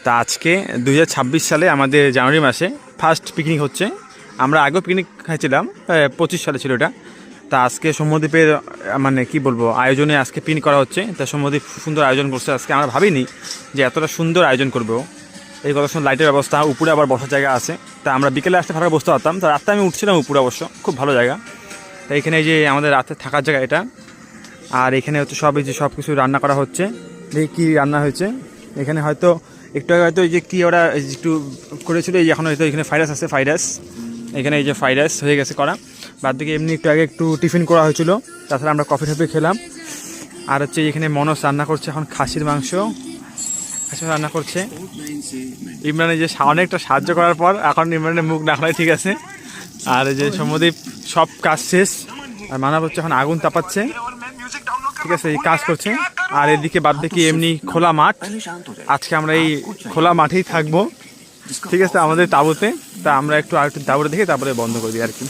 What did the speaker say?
তা আজকে 2026 সালে আমাদের জানুয়ারি মাসে ফার্স্ট পিকনিক হচ্ছে। আমরা আগেও পিকনিক খাইছিলাম, 25 সালে ছিল এটা। তা আজকে সৌম্যদ্বীপের মানে কি বলবো আয়োজনে আজকে পিকনিক করা হচ্ছে। তা সৌম্যদ্বীপ সুন্দর আয়োজন করছে আজকে। আমরা ভাবিনি যে এতটা সুন্দর আয়োজন করবো। এই কত সুন্দর লাইটের ব্যবস্থা, উপরে আবার বসার জায়গা আছে। তা আমরা বিকেলে আসতে ভালো বসতে পারতাম। তা রাতে আমি উঠছিলাম উপরে, অবশ্য খুব ভালো জায়গা। তা এখানে যে আমাদের রাতে থাকার জায়গা এটা। আর এখানে হচ্ছে সব কিছু রান্না করা হচ্ছে। দেখি কী রান্না হয়েছে এখানে। হয়তো একটু আগে হয়তো এই যে কী ওরা একটু করেছিল, এই এখন হয়তো এখানে ফ্রাইড রাইস আছে। ফ্রাইড রাইস এখানে এই যে ফ্রাইড রাইস হয়ে গেছে করা। বাদ দিকে এমনি একটু আগে একটু টিফিন করা হয়েছিল। তাছাড়া আমরা কফি টফি খেলাম। আর হচ্ছে এখানে মনোজ রান্না করছে এখন খাসির মাংস রান্না করছে। ইমরানের যে অনেকটা সাহায্য করার পর এখন ইমরানের মুখ না খোলাই ঠিক আছে। আর এই যে সৌম্যদ্বীপ সব কাজ শেষ, আর মানব হচ্ছে এখন আগুন তাপাচ্ছে, ঠিক আছে, এই কাজ করছে। আর এদিকে বাদ দেখি এমনি খোলা মাঠ। আজকে আমরা এই খোলা মাঠেই থাকবো, ঠিক আছে, আমাদের তাঁবুতে। তা আমরা একটু তাঁবুতে দেখে তারপরে বন্ধ করে দিই আর কি।